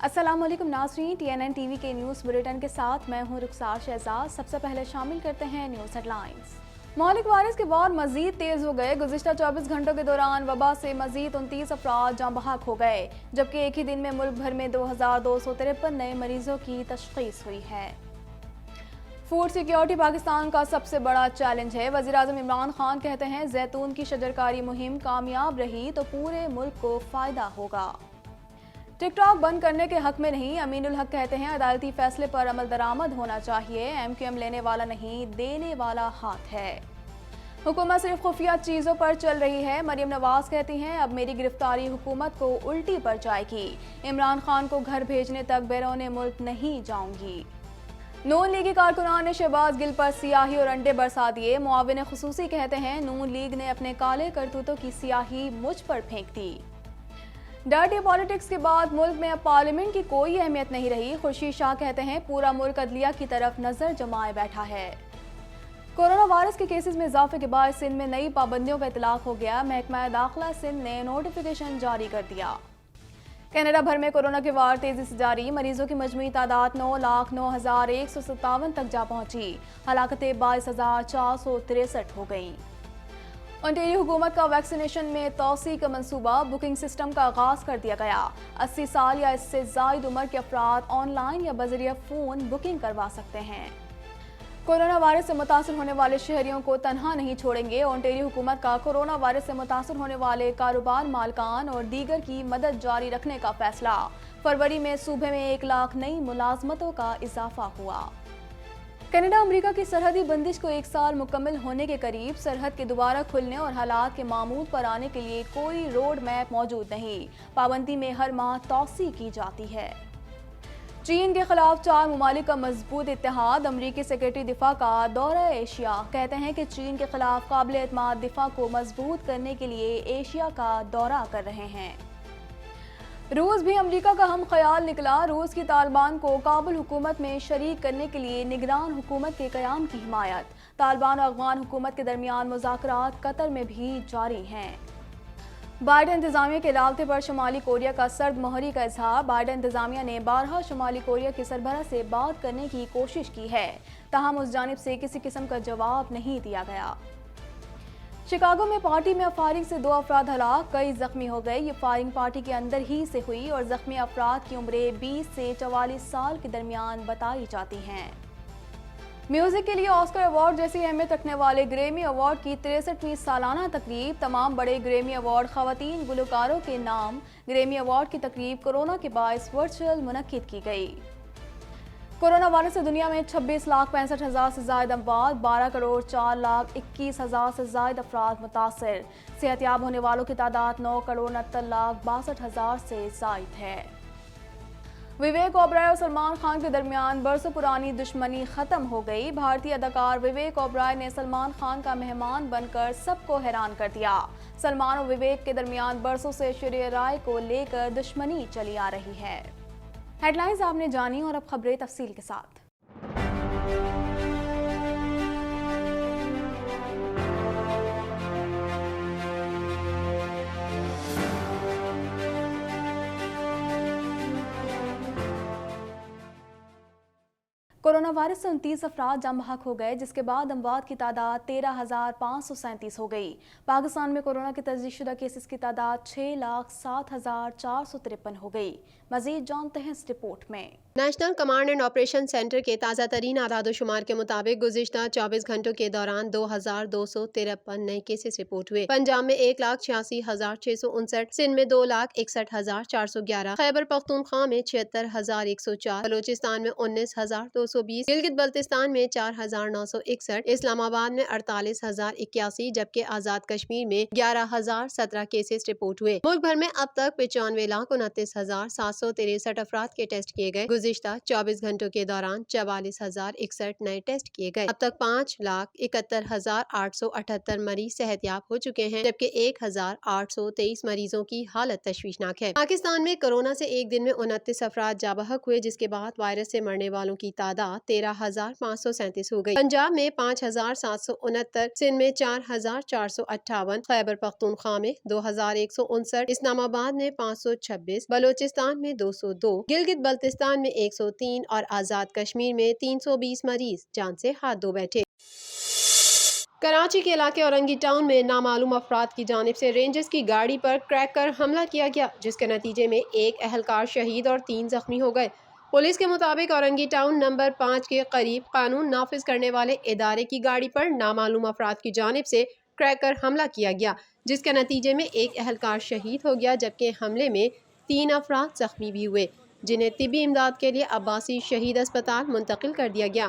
अस्सलाम वालेकुम नाज़रीन, TNN टीवी के न्यूज़ बुलेटिन के साथ मैं हूं रुखसार शहजाद। सबसे पहले शामिल करते हैं न्यूज़ हेडलाइंस। मौलिक वायरस के वार मजीद तेज़ हो गए। गुज़िश्ता 24 घंटों के दौरान वबा से मजीद 29 अफराद जाँ बहक हो गए, जबकि एक ही दिन में मुल्क भर में 2253 नए मरीजों की तशख़ीस हुई है। फूड सिक्योरिटी पाकिस्तान का सबसे बड़ा चैलेंज है। वज़ीर-ए-आज़म इमरान खान कहते हैं, जैतून की शजरकारी मुहिम कामयाब रही तो पूरे मुल्क को फ़ायदा होगा। टिकटॉक बंद करने के हक में नहीं, अमीनुल हक कहते हैं, अदालती फैसले पर अमल दरामद होना चाहिए। MQM लेने वाला नहीं, देने वाला हाथ है। हुकूमत सिर्फ खुफिया चीज़ों पर चल रही है। मरियम नवाज कहती हैं, अब मेरी गिरफ्तारी हुकूमत को उल्टी पड़ जाएगी। इमरान खान को घर भेजने तक बैरून मुल्क नहीं जाऊंगी। नून लीगी कारकुनान ने शहबाज गिल पर सियाही और अंडे बरसा दिए। मुआविन खुसूसी कहते हैं, नून लीग ने अपने काले करतूतों की सियाही मुझ पर फेंक दी। डर्टी पॉलिटिक्स के बाद मुल्क में अब पार्लियामेंट की कोई अहमियत नहीं रही। खुर्शीद शाह कहते हैं, पूरा मुल्क अदलिया की तरफ नजर जमाए बैठा है। कोरोना वायरस के केसेस में इजाफे के बाद सिंध में नई पाबंदियों का इतलाक हो गया। महकमा दाखिला सिंध ने नोटिफिकेशन जारी कर दिया। कनाडा भर में कोरोना के वार तेजी से जारी। मरीजों की मजमूई तादाद 9,09,157 तक जा पहुंची। हलाकतें 22,463 हो गई। ओंटारियो हुकूमत का वैक्सीनेशन में तोसी का मंसूबा। बुकिंग सिस्टम का आगाज कर दिया गया। 80 साल या इससे जायद उम्र के अफराद ऑनलाइन या बजरिया फ़ोन बुकिंग करवा सकते हैं। कोरोना वायरस से मुतासर होने वाले शहरियों को तनहा नहीं छोड़ेंगे। ओंटारियो हुकूमत का कोरोना वायरस से मुतासर होने वाले कारोबार मालकान और दीगर की मदद जारी रखने का फैसला। फरवरी में सूबे में 1 लाख नई मुलाजमतों का इजाफा हुआ। कनाडा अमेरिका की सरहदी बंदिश को 1 साल मुकम्मल होने के करीब। सरहद के दोबारा खुलने और हालात के मामूल पर आने के लिए कोई रोड मैप मौजूद नहीं। पाबंदी में हर माह तौसी की जाती है। चीन के खिलाफ 4 ममालिक का मजबूत इत्तेहाद। अमरीकी सेक्रेटरी दिफा का दौरा एशिया। कहते हैं कि चीन के खिलाफ काबिल एतमाद दिफा को मजबूत करने के लिए एशिया का दौरा कर रहे हैं। रूस भी अमेरिका का हम ख्याल निकला। रूस की तालिबान को काबुल हुकूमत में शरीक करने के लिए निगरान हुकूमत के क़याम की हिमायत। तालिबान और अफगान हुकूमत के दरमियान मुज़ाकरात कतर में भी जारी हैं। बाइडेन इंतजामिया के राब्ते पर शुमाली कोरिया का सर्द मोहरी का इजहार। बाइडेन इंतजामिया ने 12 शुमाली कोरिया के सरबराह से बात करने की कोशिश की है, ताहम उस जानिब से किसी किस्म का जवाब नहीं दिया गया। शिकागो में पार्टी में फायरिंग से 2 अफराद हलाक, कई जख्मी हो गए। ये फायरिंग पार्टी के अंदर ही से हुई और जख्मी अफराद की उम्रें 20 से 44 साल के दरमियान बताई जाती हैं। म्यूजिक के लिए ऑस्कर अवार्ड जैसी अहमियत रखने वाले ग्रैमी अवार्ड की 63वीं सालाना तकरीब। तमाम बड़े ग्रैमी अवार्ड खवातीन गुलकारों के नाम। ग्रैमी अवार्ड की तकरीब कोरोना के बायस वर्चुअल मुनक्किद की गई। कोरोना वायरस से दुनिया में 26,65,000 से ज्यादा अमवात, 12,04,21,000 से ज्यादा अफराद मुतासर। सेहतयाब होने वालों की तादाद 9,69,62,000 से जायद है। विवेक ओबराय और सलमान खान के दरमियान बरसों पुरानी दुश्मनी खत्म हो गई। भारतीय अदाकार विवेक ओबराय ने सलमान खान का मेहमान बनकर सबको हैरान कर दिया। सलमान और विवेक के दरमियान बरसों से ऐश्वर्या राय को लेकर दुश्मनी चली आ रही है। हेडलाइंस आपने जानी और अब खबरें तफसील के साथ। कोरोना वायरस से 29 अफराद जाँ बहक हो गए, जिसके बाद अमवात की तादाद 13,537 हो गई। पाकिस्तान में कोरोना के तस्दीकशुदा केसेस की तादाद 6,07,453 हो गई। मजीद जानते हैं इस रिपोर्ट में। National command and operation centre के ताज़ा तरीन आदादोशुमार के मुताबिक गुज़िश्ता 24 घंटों के दौरान 2,253 नए केसेस रिपोर्ट हुए। पंजाब में 1,86,659, सिंध में 2,61,411, खैबर पख्तूनख्वा में 76,104, बलोचिस्तान में 19,220, गिलगित बल्तिस्तान में 4,961, इस्लामाबाद में 48,081, जबकि आज़ाद कश्मीर में 11,017 केसेस रिपोर्ट हुए। मुल्क भर में अब तक 95,29,763 अफराद के टेस्ट किए गए। गुज़िश्ता 24 घंटों के दौरान 44,061 नए टेस्ट किए गए। अब तक 5,71,878 मरीज सेहतयाब हो चुके हैं, जबकि 1,823 मरीजों की हालत तशवीशनाक है। पाकिस्तान में कोरोना से एक दिन में 29 अफराद जाँ बहक हुए, जिसके बाद वायरस से मरने वालों की तादाद तादाद 13,537 हो गई। पंजाब में 5,769, सिंध में 4,458, खैबर पख्तूनख्वा में 2,159, इस्लामाबाद में 526, बलोचिस्तान में 202, गिलगित बल्तिस्तान में 103 और आज़ाद कश्मीर में 320 मरीज जान से हाथ धो बैठे। कराची के इलाके औरंगी टाउन में नामालूम अफराद की जानिब से रेंजर्स की गाड़ी पर क्रैक कर हमला किया गया, जिसके नतीजे में एक अहलकार शहीद और 3 जख्मी हो गए। पुलिस के मुताबिक औरंगी टाउन नंबर 5 के करीब कानून नाफिज करने वाले इदारे की गाड़ी पर नामालूम अफराद की जानिब से क्रैक कर हमला किया गया, जिसके नतीजे में एक अहलकार शहीद हो गया, जबकि हमले में 3 अफराद जख्मी भी हुए, जिन्हें तिब्बी इमदाद के लिए अब्बासी शहीद अस्पताल मुंतकिल कर दिया गया।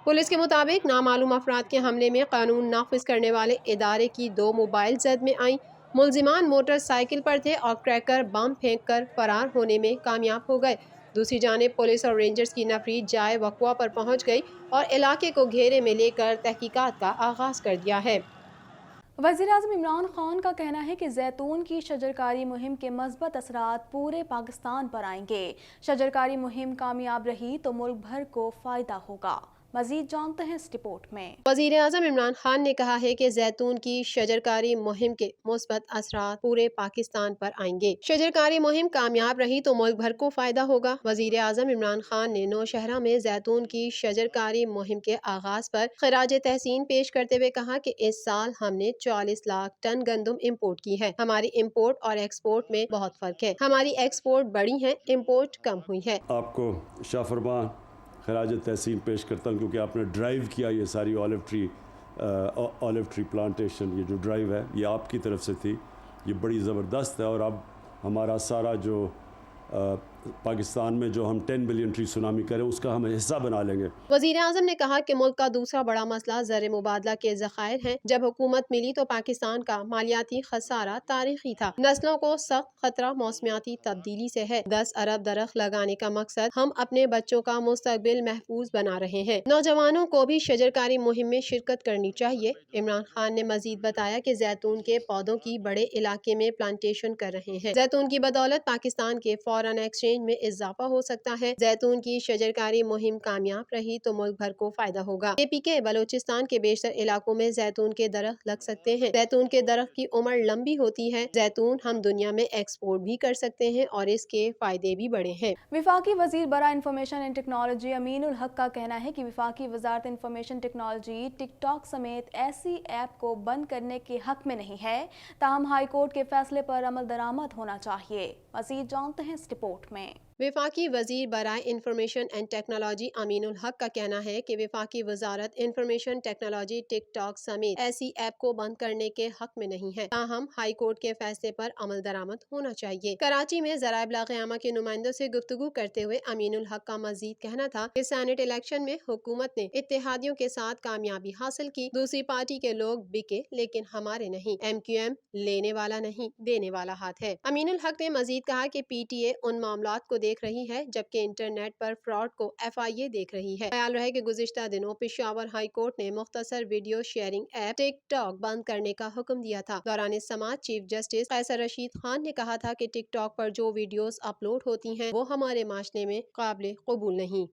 पुलिस के मुताबिक नामालूम अफराद के हमले में कानून नाफिज करने वाले इदारे की 2 मोबाइल जद में आई। मुलजिमान मोटरसाइकिल पर थे और क्रैकर बम फेंक कर फरार होने में कामयाब हो गए। दूसरी जानिब पुलिस और रेंजर्स की नफरी जाए वक़्वा पर पहुंच गई और इलाके को घेरे में लेकर तहकीकात का आगाज कर दिया है। वज़ीर-ए-आज़म इमरान खान का कहना है कि जैतून की शजरकारी मुहिम के मस्बत असरात पूरे पाकिस्तान पर आएंगे। शजरकारी मुहिम कामयाब रही तो मुल्क भर को फ़ायदा होगा। मज़ीद जानते हैं इस रिपोर्ट में। वज़ीर-ए-आज़म इमरान खान ने कहा है कि जैतून की शजरकारी मुहिम के मुस्बत असरात पूरे पाकिस्तान पर आएंगे। शजरकारी मुहिम कामयाब रही तो मुल्क भर को फ़ायदा होगा। वज़ीर-ए-आज़म इमरान खान ने नौशहरा में जैतून की शजरकारी मुहिम के आगाज पर खराज तहसीन पेश करते हुए कहा कि इस साल हमने 40 लाख टन गंदम इम्पोर्ट की है। हमारी इम्पोर्ट और एक्सपोर्ट में बहुत फ़र्क है। हमारी एक्सपोर्ट बढ़ी है, इम्पोर्ट कम हुई है। आपको शाफरमां खराज तहसीन पेश करता हूँ, क्योंकि आपने ड्राइव किया ये सारी ऑलिव ट्री प्लांटेशन, ये जो ड्राइव है ये आपकी तरफ से थी, ये बड़ी ज़बरदस्त है। और अब हमारा सारा जो पाकिस्तान में जो हम 10 बिलियन ट्री सुनामी करें उसका हम हिस्सा बना लेंगे। वज़ीर-ए-आज़म ने कहा कि मुल्क का दूसरा बड़ा मसला ज़र मुबादला के ज़खायर हैं। जब हुकूमत मिली तो पाकिस्तान का मालियाती खसारा तारीखी था। नस्लों को सख्त खतरा मौसमियाती तब्दीली से है। 10 अरब दरख्त लगाने का मकसद हम अपने बच्चों का मुस्तकबिल महफूज बना रहे हैं। नौजवानों को भी शजरकारी मुहिम में शिरकत करनी चाहिए। इमरान खान ने मजीद बताया कि जैतून के पौधों की बड़े इलाके में प्लांटेशन कर रहे हैं। जैतून की बदौलत पाकिस्तान के फॉरेन एक्सचेंज में इजाफा हो सकता है। जैतून की शजरकारी मुहिम कामयाब रही तो मुल्क भर को फायदा होगा। एपी के बलोचिस्तान के बेशतर इलाकों में जैतून के दरख्त लग सकते हैं। जैतून के दरख्त की उम्र लंबी होती है। जैतून हम दुनिया में एक्सपोर्ट भी कर सकते हैं और इसके फायदे भी बड़े हैं। विफाकी वजीर बरा इंफॉर्मेशन एंड टेक्नोलॉजी अमीनुल हक का कहना है कि विफाकी वजारत इंफॉर्मेशन टेक्नोलॉजी टिकटॉक समेत ऐसी ऐप को बंद करने के हक में नहीं है, ताहम हाई कोर्ट के फैसले पर अमल दरामद होना चाहिए। मज़ीद जानते हैं इस रिपोर्ट में। विफाकी वजीर बराए इंफॉर्मेशन एंड टेक्नोलॉजी अमीनुल हक का कहना है कि विफाकी वजारत इंफॉर्मेशन टेक्नोलॉजी टिकटॉक समेत ऐसी ऐप को बंद करने के हक में नहीं है, ताहम हाई कोर्ट के फैसले पर अमल दरामद होना चाहिए। कराची में ज़राए इब्लाग़ के नुमाइंदों से गुफ्तगू करते हुए अमीनुल हक का मजीद कहना था कि सेनेट इलेक्शन में हुकूमत ने इत्तेहादियों के साथ कामयाबी हासिल की। दूसरी पार्टी के लोग बिके लेकिन हमारे नहीं। MQM लेने वाला नहीं, देने वाला हाथ है। अमीनुल हक ने मजीद कहा कि PTA उन मामलात को देख रही है जबकि इंटरनेट पर फ्रॉड को FIA देख रही है। ख्याल रहे कि गुज़िश्ता दिनों पेशावर हाई कोर्ट ने मुख्तसर वीडियो शेयरिंग ऐप टिकटॉक बंद करने का हुक्म दिया था। दौरान समाज चीफ जस्टिस कैसर रशीद खान ने कहा था कि टिकटॉक पर जो वीडियोस अपलोड होती हैं वो हमारे माशरे में काबिल कबूल नहीं।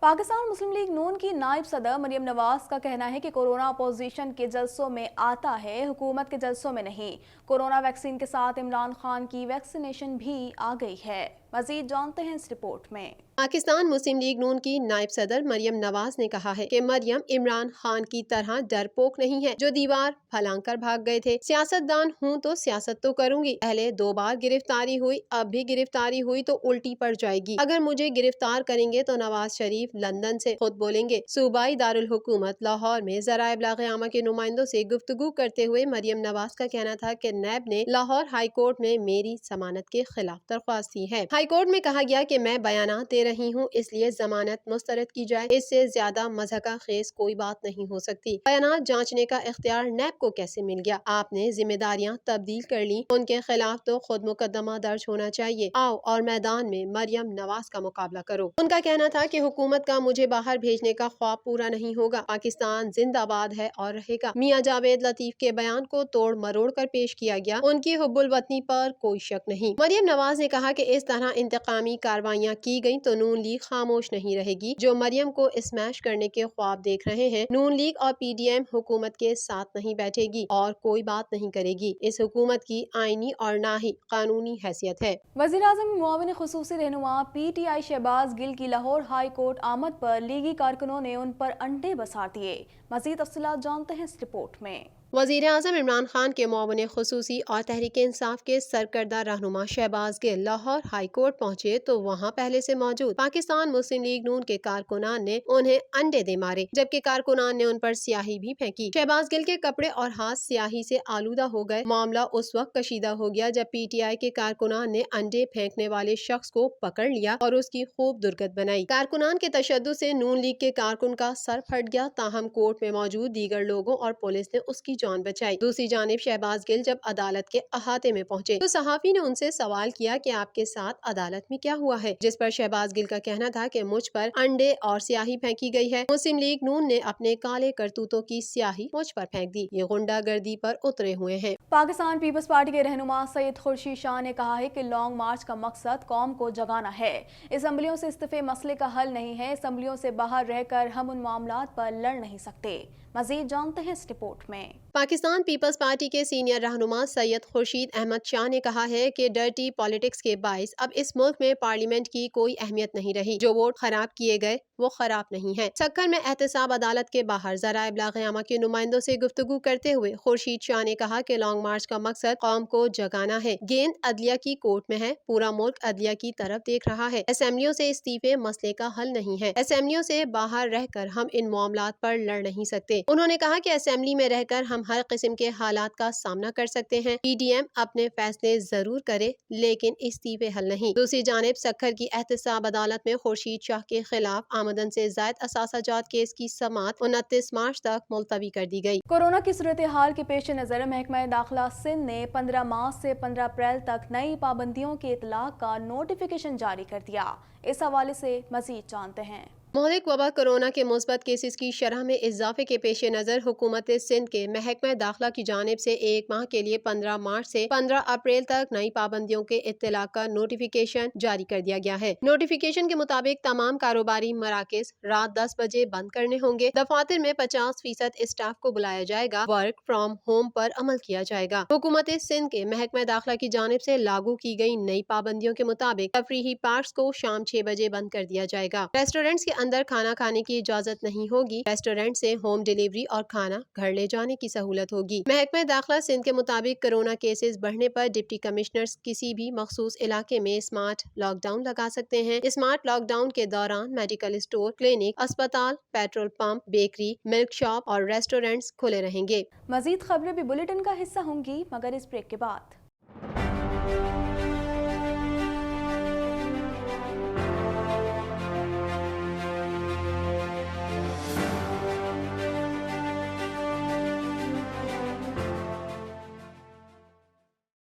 पाकिस्तान मुस्लिम लीग नून की नायब सदर मरियम नवाज का कहना है कि कोरोना अपोजिशन के जलसों में आता है, हुकूमत के जलसों में नहीं। कोरोना वैक्सीन के साथ इमरान खान की वैक्सीनेशन भी आ गई है। मजीद जानते हैं इस रिपोर्ट में। पाकिस्तान मुस्लिम लीग नून की नायब सदर मरियम नवाज ने कहा है कि मरियम इमरान खान की तरह डरपोक नहीं है जो दीवार फलांग कर भाग गए थे। सियासतदान हूँ तो सियासत तो करूंगी। पहले 2 बार गिरफ्तारी हुई, अब भी गिरफ्तारी हुई तो उल्टी पड़ जाएगी। अगर मुझे गिरफ्तार करेंगे तो नवाज शरीफ लंदन से खुद बोलेंगे। सूबाई दारुल हुकूमत लाहौर में ज़राए इब्लाग़ के नुमाइंदों से गुफ्तगू करते हुए मरियम नवाज का कहना था कि नैब ने लाहौर हाई कोर्ट में मेरी जमानत के खिलाफ दरख्वास्त की है। हाई कोर्ट में कहा गया कि मैं बयानात दे रही हूँ इसलिए जमानत मुस्तरद की जाए। इससे ज्यादा मज़हका खेज कोई बात नहीं हो सकती। बयानात जांचने का इख्तियार नैब को कैसे मिल गया? आपने जिम्मेदारियां तब्दील कर ली, उनके खिलाफ तो खुद मुकदमा दर्ज होना चाहिए। आओ और मैदान में मरियम नवाज का मुकाबला करो। उनका कहना था कि हुकूमत का मुझे बाहर भेजने का ख्वाब पूरा नहीं होगा। पाकिस्तान जिंदाबाद है और रहेगा। मियां जावेद लतीफ के बयान को तोड़ मरोड़ कर पेश किया गया। उनकी हुब्बुल वतनी पर कोई शक नहीं। मरियम नवाज ने कहा कि इस तरह इंतकामी कार्रवाइयाँ की गयी तो नून लीग खामोश नहीं रहेगी। जो मरियम को स्मैश करने के ख्वाब देख रहे हैं, नून लीग और PDM हुकूमत के साथ नहीं बैठेगी और कोई बात नहीं करेगी। इस हुकूमत की आईनी और ना ही कानूनी हैसियत है। वज़ीर-ए-आज़म मुआविन खुसूसी रहनुमा PTI शहबाज गिल की लाहौर हाई कोर्ट आमद पर लीगी कारकुनों ने उन पर अंडे बसार दिए। मज़ीद तफसीलात जानते हैं इस रिपोर्ट में। वज़ीर आज़म इमरान खान के मुआविन खुसूसी और तहरीक इंसाफ के सरकर्दा रहनुमा शहबाज गिल लाहौर हाई कोर्ट पहुँचे तो वहाँ पहले से मौजूद पाकिस्तान मुस्लिम लीग नून के कारकुनान ने उन्हें अंडे दे मारे, जबकि कारकुनान ने उन पर स्याही भी फेंकी। शहबाज गिल के कपड़े और हाथ स्याही से आलूदा हो गए। मामला उस वक्त कशीदा हो गया जब PTI के कारकुनान ने अंडे फेंकने वाले शख्स को पकड़ लिया और उसकी खूब दुर्गत बनाई। कारकुनान के तशद्दुद से नून लीग के कारकुन का सर फट गया, ताहम कोर्ट में मौजूद दीगर लोगों और पुलिस ने उसकी जान बचाई। दूसरी जानिब शहबाज गिल जब अदालत के अहाते में पहुंचे तो सहाफी ने उनसे सवाल किया कि आपके साथ अदालत में क्या हुआ है, जिस पर शहबाज गिल का कहना था कि मुझ पर अंडे और स्याही फेंकी गई है। मुस्लिम लीग नून ने अपने काले करतूतों की स्याही मुझ पर फेंक दी। ये गुंडागर्दी पर उतरे हुए हैं। पाकिस्तान पीपल्स पार्टी के रहनुमा सैयद खुर्शीद शाह ने कहा है कि लॉन्ग मार्च का मकसद कौम को जगाना है। असम्बलियों से इस्तीफे मसले का हल नहीं है। असम्बलियों से बाहर रहकर हम उन मामलात पर लड़ नहीं सकते। मजीद जानते हैं इस रिपोर्ट में। पाकिस्तान पीपल्स पार्टी के सीनियर रहनुमा सैयद खुर्शीद अहमद शाह ने कहा है कि डर्टी पॉलिटिक्स के बाइस अब इस मुल्क में पार्लियामेंट की कोई अहमियत नहीं रही। जो वोट खराब किए गए वो खराब नहीं है। सक्खर में एहतसाब अदालत के बाहर ज़राए इब्लाग़ के नुमाइंदों से गुफ्तगू करते हुए खुर्शीद शाह ने कहा कि लॉन्ग मार्च का मकसद कौम को जगाना है। गेंद अदलिया की कोर्ट में है, पूरा मुल्क अदलिया की तरफ देख रहा है। असेंबलियों से इस्तीफे मसले का हल नहीं है। असेंबलियों से बाहर रहकर हम इन मामलात पर लड़ नहीं सकते। उन्होंने कहा कि असेंबली में रहकर हम हर किस्म के हालात का सामना कर सकते हैं। PDM अपने फैसले जरूर करे लेकिन इस्तीफे हल नहीं। दूसरी जानिब सक्खर की एहतसाब अदालत में खुर्शीद शाह के खिलाफ आमदन से ज़ायद असासाजात केस की समाअत 29 मार्च तक मुलतवी कर दी गई। कोरोना की सूरत हाल के पेश नज़र महकमा दाखिला सिंध ने 15 मार्च से 15 अप्रैल तक नई पाबंदियों के इतलाक का नोटिफिकेशन जारी कर दिया। इस हवाले से मजीद जानते हैं। मुल्क वबा कोरोना के मुस्बत केसेस की शरह में इजाफे के पेश नज़र हुकूमत सिंध के महकमा दाखिला की जानिब से एक माह के लिए 15 मार्च से 15 अप्रैल तक नई पाबंदियों के इत्तलाक का नोटिफिकेशन जारी कर दिया गया है। नोटिफिकेशन के मुताबिक तमाम कारोबारी मराकज रात 10 बजे बंद करने होंगे। दफातर में 50% स्टाफ को बुलाया जाएगा। वर्क फ्रॉम होम पर अमल किया जाएगा। हुकूमत सिंध के महकमा दाखिला की जानिब से लागू की गई नई पाबंदियों के मुताबिक तफरीही पार्क्स को शाम 6 बजे बंद कर दिया जाएगा। रेस्टोरेंट्स के अंदर खाना खाने की इजाजत नहीं होगी। रेस्टोरेंट से होम डिलीवरी और खाना घर ले जाने की सहूलत होगी। महकमा दाखिला सिंध के मुताबिक कोरोना केसेस बढ़ने पर डिप्टी कमिश्नर्स किसी भी मखसूस इलाके में स्मार्ट लॉकडाउन लगा सकते हैं। स्मार्ट लॉकडाउन के दौरान मेडिकल स्टोर, क्लिनिक, अस्पताल, petrol pump, bakery, milk shop और रेस्टोरेंट्स खुले रहेंगे। मजीद खबरें भी बुलेटिन का हिस्सा होंगी मगर इस ब्रेक के बाद।